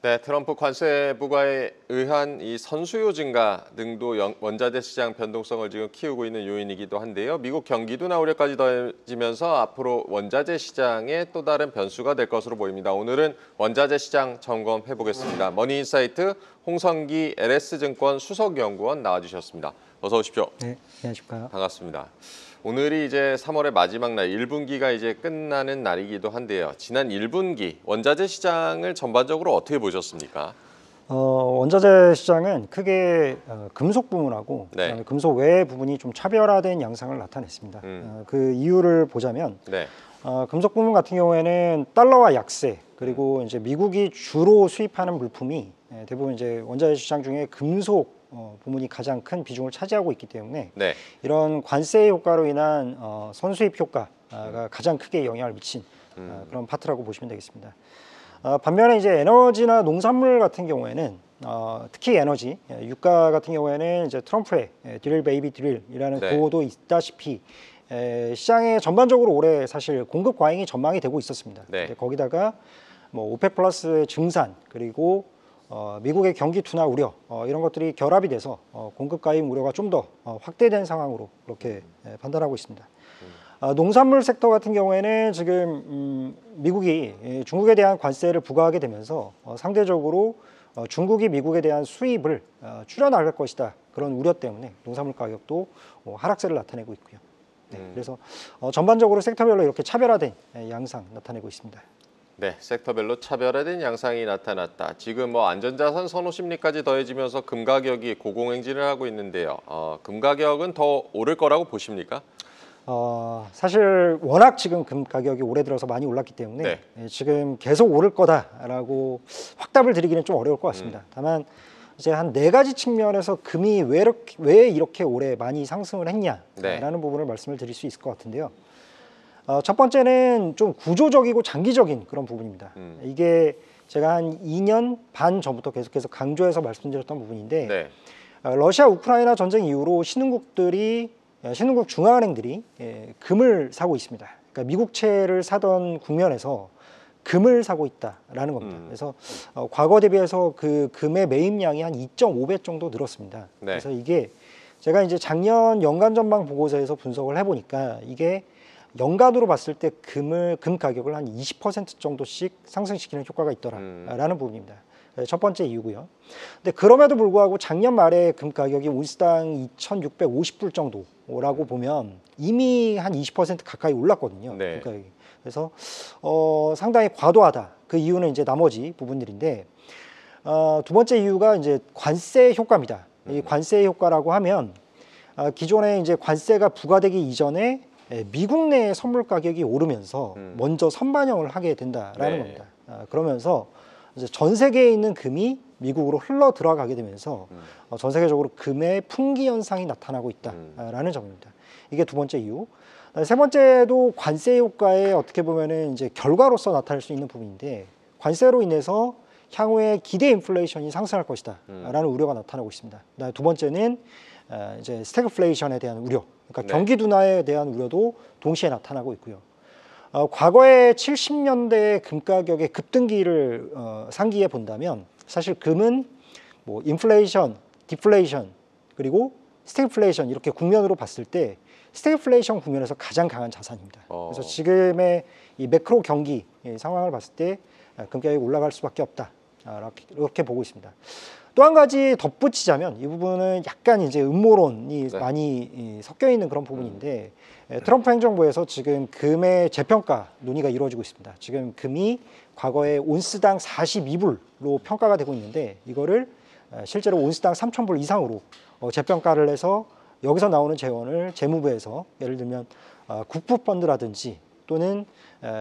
네, 트럼프 관세 부과에 의한 이 선수요 증가 등도 원자재 시장 변동성을 지금 키우고 있는 요인이기도 한데요. 미국 경기 둔화 우려까지 더해지면서 앞으로 원자재 시장에 또 다른 변수가 될 것으로 보입니다. 오늘은 원자재 시장 점검해 보겠습니다. 머니인사이트 홍성기 LS증권 수석연구원 나와주셨습니다. 어서 오십시오. 네, 안녕하십니까. 반갑습니다. 오늘이 이제 3월의 마지막 날, 1분기가 이제 끝나는 날이기도 한데요. 지난 1분기 원자재 시장을 전반적으로 어떻게 보셨습니까? 원자재 시장은 크게 금속 부문하고 네. 그다음에 금속 외 부분이 좀 차별화된 양상을 나타냈습니다. 그 이유를 보자면 네. 금속 부문 같은 경우에는 달러와 약세 그리고 이제 미국이 주로 수입하는 물품이 대부분 이제 원자재 시장 중에 금속 부문이 가장 큰 비중을 차지하고 있기 때문에 네. 이런 관세 효과로 인한 선수입 효과가 가장 크게 영향을 미친 그런 파트라고 보시면 되겠습니다. 반면에 이제 에너지나 농산물 같은 경우에는 특히 에너지, 유가 같은 경우에는 이제 트럼프의 드릴 베이비 드릴이라는 네. 구호도 있다시피 시장에 전반적으로 올해 사실 공급 과잉이 전망이 되고 있었습니다. 네. 거기다가 뭐 오펙 플러스의 증산 그리고 미국의 경기 둔화 우려 이런 것들이 결합이 돼서 공급 과잉 우려가 좀 더 확대된 상황으로 그렇게 판단하고 있습니다. 농산물 섹터 같은 경우에는 지금 미국이 중국에 대한 관세를 부과하게 되면서 상대적으로 중국이 미국에 대한 수입을 줄여나갈 것이다 그런 우려 때문에 농산물 가격도 하락세를 나타내고 있고요. 네, 그래서 전반적으로 섹터별로 이렇게 차별화된 양상 나타내고 있습니다. 네, 섹터별로 차별화된 양상이 나타났다. 지금 뭐 안전자산 선호 심리까지 더해지면서 금 가격이 고공행진을 하고 있는데요. 금 가격은 더 오를 거라고 보십니까? 사실 워낙 지금 금 가격이 올해 들어서 많이 올랐기 때문에 네. 지금 계속 오를 거다라고 확답을 드리기는 좀 어려울 것 같습니다. 다만 이제 한 4가지 측면에서 금이 왜 이렇게 올해 많이 상승을 했냐라는 네. 부분을 말씀을 드릴 수 있을 것 같은데요. 첫 번째는 좀 구조적이고 장기적인 그런 부분입니다. 이게 제가 한 2년 반 전부터 계속해서 강조해서 말씀드렸던 부분인데 네. 러시아 우크라이나 전쟁 이후로 신흥국 중앙은행들이 금을 사고 있습니다. 그러니까 미국채를 사던 국면에서 금을 사고 있다라는 겁니다. 그래서 과거 대비해서 그 금의 매입량이 한 2.5배 정도 늘었습니다. 네. 그래서 이게 제가 이제 작년 연간 전망 보고서에서 분석을 해보니까 이게 연간으로 봤을 때 금 가격을 한 20% 정도씩 상승시키는 효과가 있더라라는 부분입니다. 첫 번째 이유고요. 근데 그럼에도 불구하고 작년 말에 금 가격이 온스당 2,650불 정도라고 보면 이미 한 20% 가까이 올랐거든요. 네. 금 가격이. 그래서 상당히 과도하다. 그 이유는 이제 나머지 부분들인데 두 번째 이유가 이제 관세 효과입니다. 이 관세 효과라고 하면 기존에 이제 관세가 부과되기 이전에 미국 내 선물 가격이 오르면서 먼저 선반영을 하게 된다라는 네. 겁니다. 그러면서 이제 전 세계에 있는 금이 미국으로 흘러 들어가게 되면서 전 세계적으로 금의 풍기 현상이 나타나고 있다라는 점입니다. 이게 두 번째 이유. 세 번째도 관세 효과의 어떻게 보면은 이제 결과로서 나타날 수 있는 부분인데 관세로 인해서 향후에 기대 인플레이션이 상승할 것이다라는 우려가 나타나고 있습니다. 두 번째는 이제 스태그플레이션에 대한 우려. 그러니까 네. 경기 둔화에 대한 우려도 동시에 나타나고 있고요. 과거에 70년대 금 가격의 급등기를 상기해 본다면 사실 금은 뭐 인플레이션, 디플레이션 그리고 스태그플레이션 이렇게 국면으로 봤을 때 스태그플레이션 국면에서 가장 강한 자산입니다. 그래서 지금의 이 매크로 경기 상황을 봤을 때 금 가격이 올라갈 수밖에 없다. 이렇게 보고 있습니다. 또 한 가지 덧붙이자면 이 부분은 약간 이제 음모론이 네. 많이 섞여 있는 그런 부분인데 트럼프 행정부에서 지금 금의 재평가 논의가 이루어지고 있습니다. 지금 금이 과거에 온스당 42불로 평가가 되고 있는데 이거를 실제로 온스당 3,000불 이상으로 재평가를 해서 여기서 나오는 재원을 재무부에서 예를 들면 국부펀드라든지 또는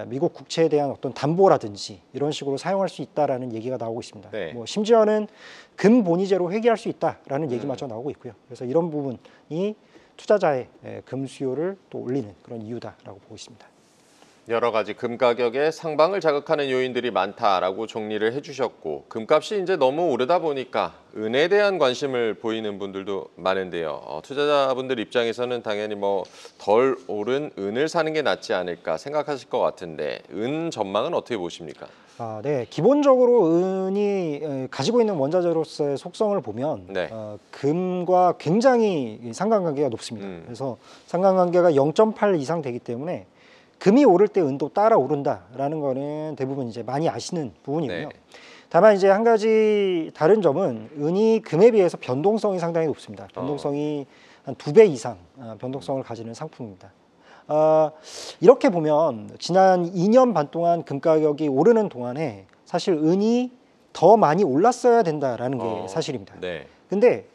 미국 국채에 대한 어떤 담보라든지 이런 식으로 사용할 수 있다라는 얘기가 나오고 있습니다. 네. 뭐 심지어는 금 본위제로 회귀할 수 있다라는 얘기마저 나오고 있고요. 그래서 이런 부분이 투자자의 금 수요를 또 올리는 그런 이유다라고 보고 있습니다. 여러 가지 금 가격의 상방을 자극하는 요인들이 많다라고 정리를 해주셨고 금값이 이제 너무 오르다 보니까 은에 대한 관심을 보이는 분들도 많은데요. 투자자분들 입장에서는 당연히 뭐 덜 오른 은을 사는 게 낫지 않을까 생각하실 것 같은데 은 전망은 어떻게 보십니까? 네. 기본적으로 은이 가지고 있는 원자재로서의 속성을 보면 네. 금과 굉장히 상관관계가 높습니다. 그래서 상관관계가 0.8 이상 되기 때문에 금이 오를 때 은도 따라 오른다라는 거는 대부분 이제 많이 아시는 부분이고요. 네. 다만 이제 한 가지 다른 점은 은이 금에 비해서 변동성이 상당히 높습니다. 변동성이 한 2배 이상 변동성을 가지는 상품입니다. 이렇게 보면 지난 2년 반 동안 금 가격이 오르는 동안에 사실 은이 더 많이 올랐어야 된다라는 게 사실입니다. 네. 근데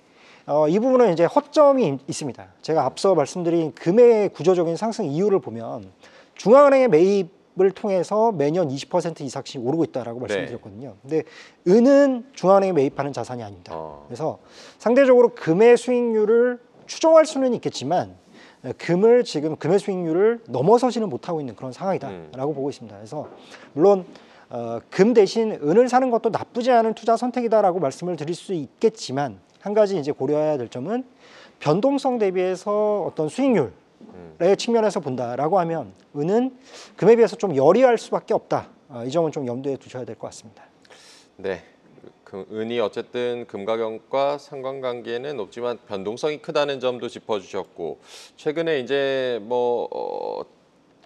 이 부분은 이제 허점이 있습니다. 제가 앞서 말씀드린 금의 구조적인 상승 이유를 보면 중앙은행의 매입을 통해서 매년 20% 이상씩 오르고 있다라고 말씀드렸거든요. 근데 은은 중앙은행에 매입하는 자산이 아닙니다. 그래서 상대적으로 금의 수익률을 추정할 수는 있겠지만 금을 지금 금의 수익률을 넘어서지는 못하고 있는 그런 상황이다라고 보고 있습니다. 그래서 물론 금 대신 은을 사는 것도 나쁘지 않은 투자 선택이다라고 말씀을 드릴 수 있겠지만 한 가지 이제 고려해야 될 점은 변동성 대비해서 어떤 수익률의 측면에서 본다라고 하면 은은 금에 비해서 좀 열이할 수밖에 없다. 이 점은 좀 염두에 두셔야 될 것 같습니다. 네. 은이 어쨌든 금 가격과 상관관계는 높지만 변동성이 크다는 점도 짚어주셨고 최근에 이제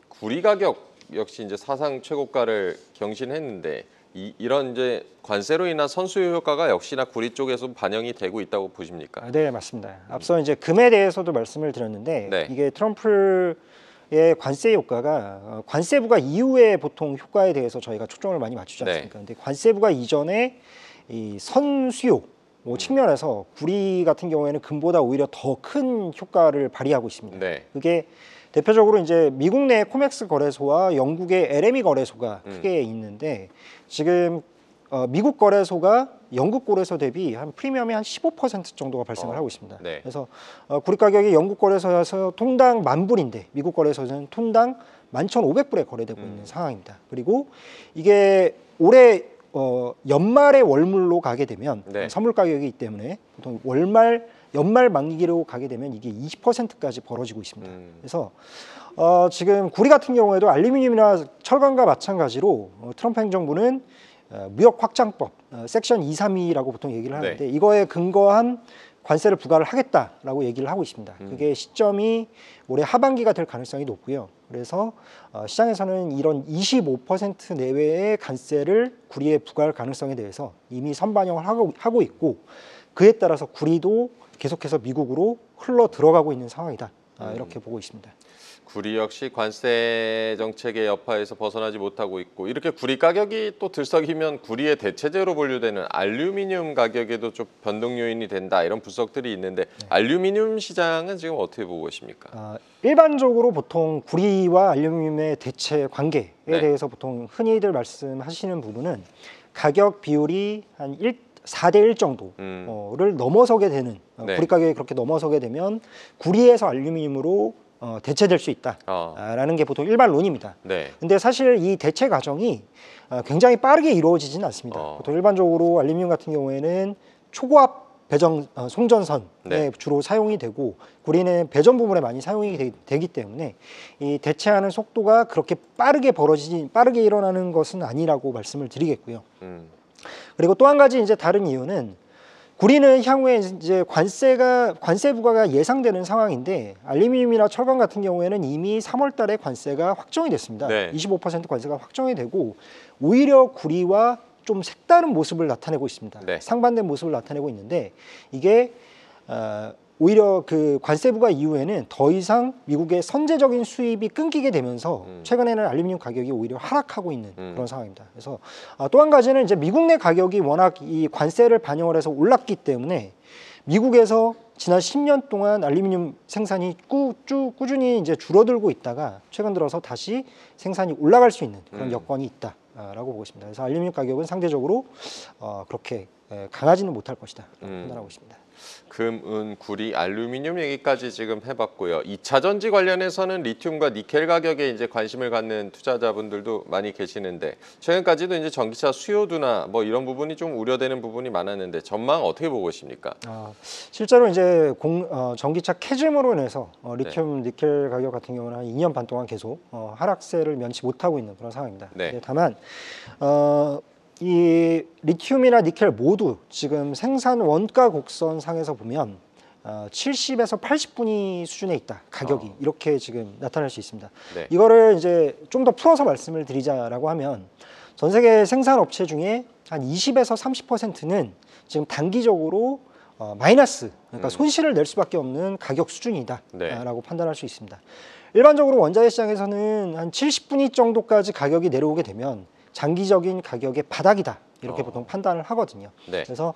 구리 가격 역시 이제 사상 최고가를 경신했는데 이런 이제 관세로 인한 선수요 효과가 역시나 구리 쪽에서 반영이 되고 있다고 보십니까? 네, 맞습니다. 앞서 이제 금에 대해서도 말씀을 드렸는데 네. 이게 트럼프의 관세 효과가 관세부가 이후에 보통 효과에 대해서 저희가 초점을 많이 맞추지 않습니까? 근데 관세부가 이전에 이 선수요 측면에서 구리 같은 경우에는 금보다 오히려 더 큰 효과를 발휘하고 있습니다. 네. 그게 대표적으로 이제 미국 내 코맥스 거래소와 영국의 LME 거래소가 크게 있는데 지금 미국 거래소가 영국 거래소 대비 한 프리미엄이 한 15% 정도가 발생을 하고 있습니다. 네. 그래서 구리 가격이 영국 거래소에서 통당 10,000불인데 미국 거래소에서는 통당 11,500불에 거래되고 있는 상황입니다. 그리고 이게 올해 연말에 월물로 가게 되면 네. 선물 가격이기 때문에 보통 연말 만기로 가게 되면 이게 20%까지 벌어지고 있습니다. 그래서 지금 구리 같은 경우에도 알루미늄이나 철강과 마찬가지로 트럼프 행정부는 무역 확장법 섹션 232라고 보통 얘기를 하는데 네. 이거에 근거한 관세를 부과를 하겠다라고 얘기를 하고 있습니다. 그게 시점이 올해 하반기가 될 가능성이 높고요. 그래서 시장에서는 이런 25% 내외의 관세를 구리에 부과할 가능성에 대해서 이미 선반영을 하고 있고 그에 따라서 구리도 계속해서 미국으로 흘러 들어가고 있는 상황이다. 이렇게 보고 있습니다. 구리 역시 관세 정책의 여파에서 벗어나지 못하고 있고 이렇게 구리 가격이 또 들썩이면 구리의 대체재로 분류되는 알루미늄 가격에도 좀 변동 요인이 된다 이런 분석들이 있는데 알루미늄 시장은 지금 어떻게 보고 계십니까? 일반적으로 보통 구리와 알루미늄의 대체 관계에 대해서 보통 흔히들 말씀하시는 부분은 가격 비율이 한 4대 1 정도를 넘어서게 되는 구리 가격이 그렇게 넘어서게 되면 구리에서 알루미늄으로 대체될 수 있다라는 게 보통 일반론입니다. 네. 근데 사실 이 대체 과정이 굉장히 빠르게 이루어지지는 않습니다. 보통 일반적으로 알루미늄 같은 경우에는 초고압 배정 송전선에 주로 사용이 되고 구리는 배전 부분에 많이 사용이 되기 때문에 이 대체하는 속도가 그렇게 빠르게 일어나는 것은 아니라고 말씀을 드리겠고요. 그리고 또 한 가지 이제 다른 이유는 구리는 향후에 이제 관세 부과가 예상되는 상황인데 알루미늄이나 철강 같은 경우에는 이미 3월 달에 관세가 확정이 됐습니다. 25% 관세가 확정이 되고 오히려 구리와 좀 색다른 모습을 나타내고 있습니다. 상반된 모습을 나타내고 있는데 이게 오히려 그 관세 부과 이후에는 더 이상 미국의 선제적인 수입이 끊기게 되면서 최근에는 알루미늄 가격이 오히려 하락하고 있는 그런 상황입니다. 그래서 또 한 가지는 이제 미국 내 가격이 워낙 이 관세를 반영을 해서 올랐기 때문에 미국에서 지난 10년 동안 알루미늄 생산이 꾸준히 이제 줄어들고 있다가 최근 들어서 다시 생산이 올라갈 수 있는 그런 여건이 있다라고 보고 있습니다. 그래서 알루미늄 가격은 상대적으로 그렇게 강하지는 못할 것이다 판단하고 있습니다. 금, 은, 구리, 알루미늄 얘기까지 지금 해봤고요. 2차 전지 관련해서는 리튬과 니켈 가격에 이제 관심을 갖는 투자자분들도 많이 계시는데 최근까지도 이제 전기차 수요도나 뭐 이런 부분이 좀 우려되는 부분이 많았는데 전망 어떻게 보고 계십니까? 실제로 이제 전기차 캐즘으로 인해서 리튬, 니켈 가격 같은 경우는 한 2년 반 동안 계속 하락세를 면치 못하고 있는 그런 상황입니다. 다만 이 리튬이나 니켈 모두 지금 생산 원가 곡선 상에서 보면 70에서 80분위 수준에 있다. 가격이 이렇게 지금 나타날 수 있습니다. 네. 이거를 이제 좀 더 풀어서 말씀을 드리자라고 하면 전 세계 생산 업체 중에 한 20에서 30%는 지금 단기적으로 마이너스, 그러니까 손실을 낼 수밖에 없는 가격 수준이다라고 네. 판단할 수 있습니다. 일반적으로 원자재 시장에서는 한 70분위 정도까지 가격이 내려오게 되면 장기적인 가격의 바닥이다 이렇게 보통 판단을 하거든요. 네. 그래서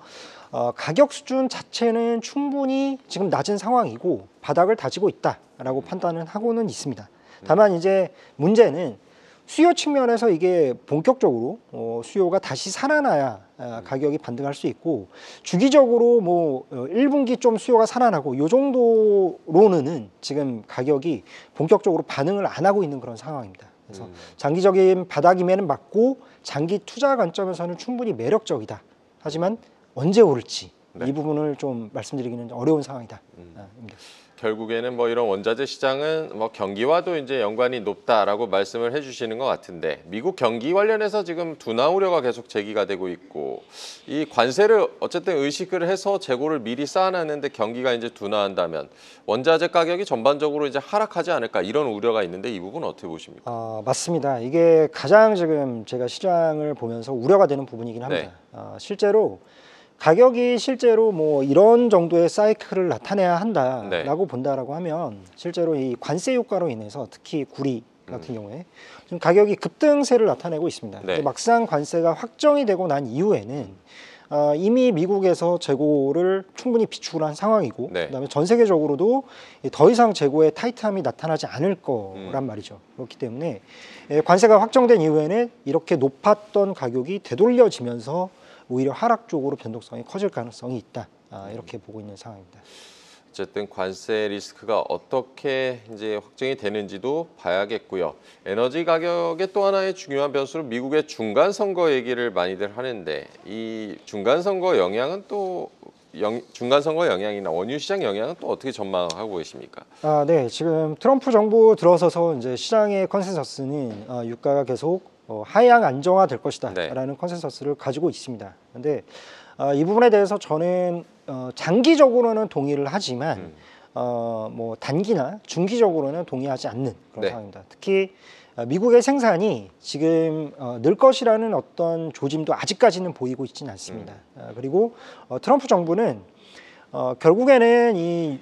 가격 수준 자체는 충분히 지금 낮은 상황이고 바닥을 다지고 있다라고 판단을 하고는 있습니다. 다만 이제 문제는 수요 측면에서 이게 본격적으로 수요가 다시 살아나야 가격이 반등할 수 있고, 주기적으로 뭐 1분기 좀 수요가 살아나고 이 정도로는 지금 가격이 본격적으로 반응을 안 하고 있는 그런 상황입니다. 그래서 장기적인 바닥임에는 맞고 장기 투자 관점에서는 충분히 매력적이다. 하지만 언제 오를지 이 부분을 좀 말씀드리기는 어려운 상황이다. 결국에는 뭐 이런 원자재 시장은 뭐 경기와도 이제 연관이 높다라고 말씀을 해주시는 것 같은데, 미국 경기 관련해서 지금 둔화 우려가 계속 제기가 되고 있고, 이 관세를 어쨌든 의식을 해서 재고를 미리 쌓아놨는데 경기가 이제 둔화한다면 원자재 가격이 전반적으로 이제 하락하지 않을까, 이런 우려가 있는데 이 부분은 어떻게 보십니까? 맞습니다. 이게 가장 지금 제가 시장을 보면서 우려가 되는 부분이긴 합니다. 실제로 가격이 실제로 뭐 이런 정도의 사이클을 나타내야 한다라고 본다라고 하면, 실제로 이 관세 효과로 인해서 특히 구리 같은 경우에 지금 가격이 급등세를 나타내고 있습니다. 근데 막상 관세가 확정이 되고 난 이후에는 이미 미국에서 재고를 충분히 비축을 한 상황이고, 그다음에 전 세계적으로도 더 이상 재고의 타이트함이 나타나지 않을 거란 말이죠. 그렇기 때문에 관세가 확정된 이후에는 이렇게 높았던 가격이 되돌려지면서 오히려 하락 쪽으로 변동성이 커질 가능성이 있다. 이렇게 보고 있는 상황입니다. 어쨌든 관세 리스크가 어떻게 이제 확정이 되는지도 봐야겠고요. 에너지 가격의 또 하나의 중요한 변수로 미국의 중간 선거 얘기를 많이들 하는데, 이 중간 선거 영향은 또 중간 선거 영향이나 원유 시장 영향은 또 어떻게 전망하고 계십니까? 네, 지금 트럼프 정부 들어서서 이제 시장의 컨센서스는 유가가 계속 하향 안정화될 것이다라는 컨센서스를 가지고 있습니다. 그런데 이 부분에 대해서 저는 장기적으로는 동의를 하지만 뭐 단기나 중기적으로는 동의하지 않는 그런 상황입니다. 특히 미국의 생산이 지금 늘 것이라는 어떤 조짐도 아직까지는 보이고 있지는 않습니다. 그리고 트럼프 정부는 결국에는 이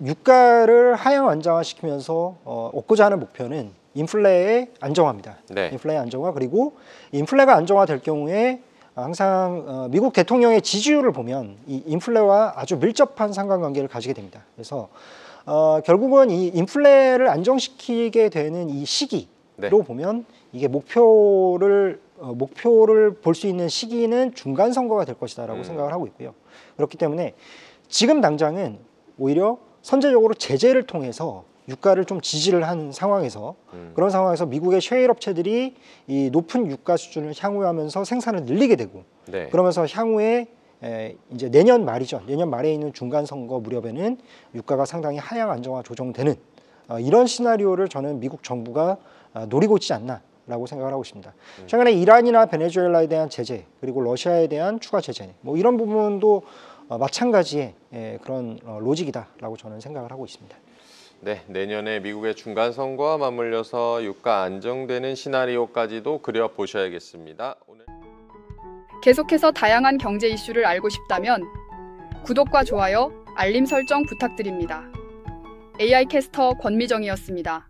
유가를 하향 안정화시키면서 얻고자 하는 목표는 인플레의 안정화입니다. 인플레의 안정화, 그리고 인플레가 안정화될 경우에 항상 미국 대통령의 지지율을 보면 이 인플레와 아주 밀접한 상관관계를 가지게 됩니다. 그래서 결국은 이 인플레를 안정시키게 되는 이 시기로 보면 이게 목표를 볼 수 있는 시기는 중간 선거가 될 것이다라고 생각을 하고 있고요. 그렇기 때문에 지금 당장은 오히려 선제적으로 제재를 통해서 유가를 좀 지지를 한 상황에서, 그런 상황에서 미국의 셰일 업체들이 이 높은 유가 수준을 향유하면서 생산을 늘리게 되고, 그러면서 향후에 이제 내년 말이죠. 내년 말에 있는 중간 선거 무렵에는 유가가 상당히 하향 안정화 조정되는 이런 시나리오를 저는 미국 정부가 노리고 있지 않나라고 생각을 하고 있습니다. 최근에 이란이나 베네수엘라에 대한 제재, 그리고 러시아에 대한 추가 제재, 뭐 이런 부분도 마찬가지의 그런 로직이다라고 저는 생각을 하고 있습니다. 네, 내년에 미국의 중간 선거와 맞물려서 유가 안정되는 시나리오까지도 그려보셔야겠습니다. 계속해서 다양한 경제 이슈를 알고 싶다면 구독과 좋아요, 알림 설정 부탁드립니다. AI 캐스터 권미정이었습니다.